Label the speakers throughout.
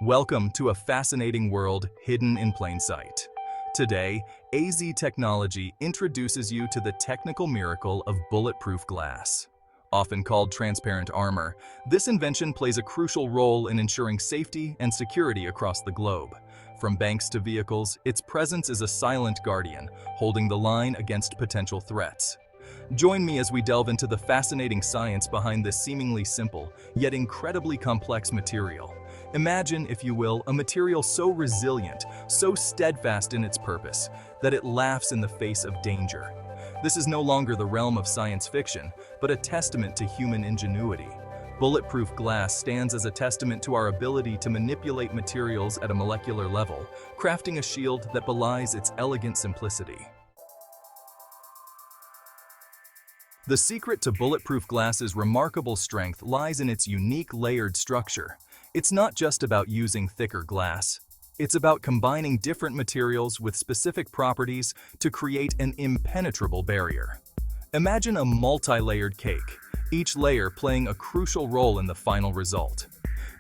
Speaker 1: Welcome to a fascinating world hidden in plain sight. Today, AZ Technology introduces you to the technical miracle of bulletproof glass. Often called transparent armor, this invention plays a crucial role in ensuring safety and security across the globe. From banks to vehicles, its presence is a silent guardian, holding the line against potential threats. Join me as we delve into the fascinating science behind this seemingly simple, yet incredibly complex material. Imagine, if you will, a material so resilient, so steadfast in its purpose, that it laughs in the face of danger. This is no longer the realm of science fiction, but a testament to human ingenuity. Bulletproof glass stands as a testament to our ability to manipulate materials at a molecular level, crafting a shield that belies its elegant simplicity. The secret to bulletproof glass's remarkable strength lies in its unique layered structure. It's not just about using thicker glass. It's about combining different materials with specific properties to create an impenetrable barrier. Imagine a multi-layered cake, each layer playing a crucial role in the final result.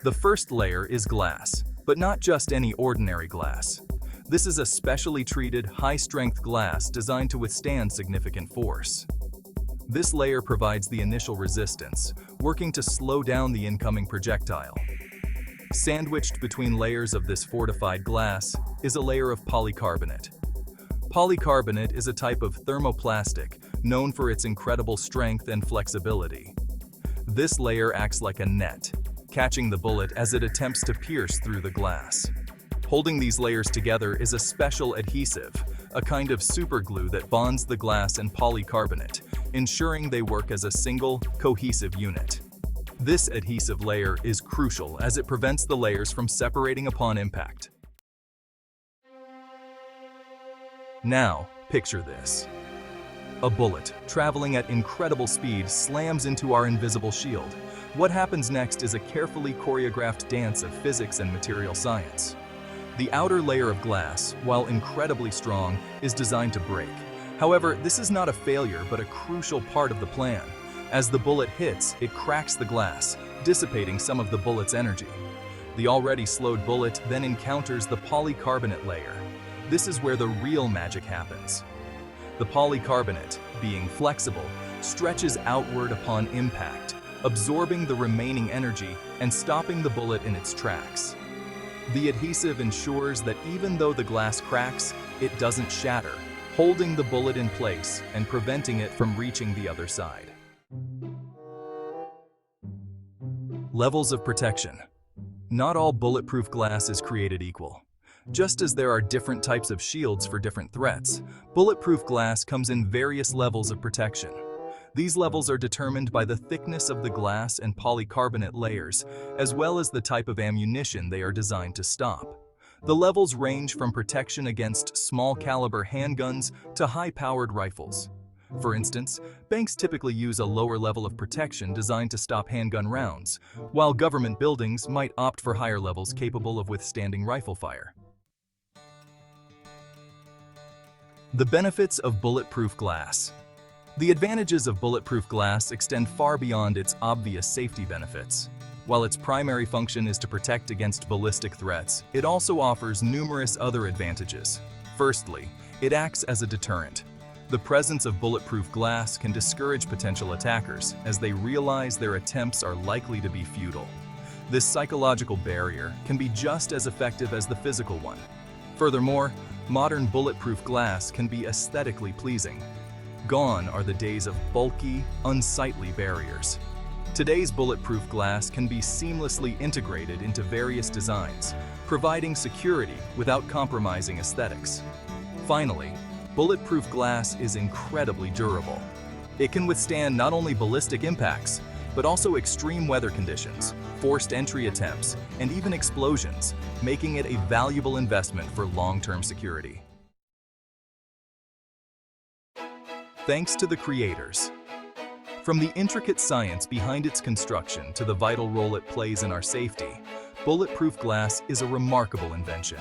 Speaker 1: The first layer is glass, but not just any ordinary glass. This is a specially treated, high-strength glass designed to withstand significant force. This layer provides the initial resistance, working to slow down the incoming projectile. Sandwiched between layers of this fortified glass is a layer of polycarbonate. Polycarbonate is a type of thermoplastic known for its incredible strength and flexibility. This layer acts like a net, catching the bullet as it attempts to pierce through the glass. Holding these layers together is a special adhesive, a kind of superglue that bonds the glass and polycarbonate, ensuring they work as a single, cohesive unit. This adhesive layer is crucial as it prevents the layers from separating upon impact. Now, picture this. A bullet, traveling at incredible speed, slams into our invisible shield. What happens next is a carefully choreographed dance of physics and material science. The outer layer of glass, while incredibly strong, is designed to break. However, this is not a failure but a crucial part of the plan. As the bullet hits, it cracks the glass, dissipating some of the bullet's energy. The already slowed bullet then encounters the polycarbonate layer. This is where the real magic happens. The polycarbonate, being flexible, stretches outward upon impact, absorbing the remaining energy and stopping the bullet in its tracks. The adhesive ensures that even though the glass cracks, it doesn't shatter, holding the bullet in place and preventing it from reaching the other side. Levels of protection. Not all bulletproof glass is created equal. Just as there are different types of shields for different threats, bulletproof glass comes in various levels of protection. These levels are determined by the thickness of the glass and polycarbonate layers, as well as the type of ammunition they are designed to stop. The levels range from protection against small-caliber handguns to high-powered rifles. For instance, banks typically use a lower level of protection designed to stop handgun rounds, while government buildings might opt for higher levels capable of withstanding rifle fire. The benefits of bulletproof glass. The advantages of bulletproof glass extend far beyond its obvious safety benefits. While its primary function is to protect against ballistic threats, it also offers numerous other advantages. Firstly, it acts as a deterrent. The presence of bulletproof glass can discourage potential attackers, as they realize their attempts are likely to be futile. This psychological barrier can be just as effective as the physical one. Furthermore, modern bulletproof glass can be aesthetically pleasing. Gone are the days of bulky, unsightly barriers. Today's bulletproof glass can be seamlessly integrated into various designs, providing security without compromising aesthetics. Finally, bulletproof glass is incredibly durable. It can withstand not only ballistic impacts, but also extreme weather conditions, forced entry attempts, and even explosions, making it a valuable investment for long-term security. Thanks to the creators. From the intricate science behind its construction to the vital role it plays in our safety, bulletproof glass is a remarkable invention.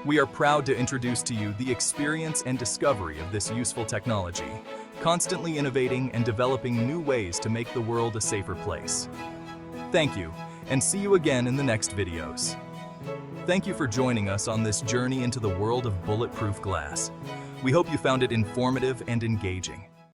Speaker 1: We are proud to introduce to you the experience and discovery of this useful technology, constantly innovating and developing new ways to make the world a safer place. Thank you, and see you again in the next videos. Thank you for joining us on this journey into the world of bulletproof glass. We hope you found it informative and engaging.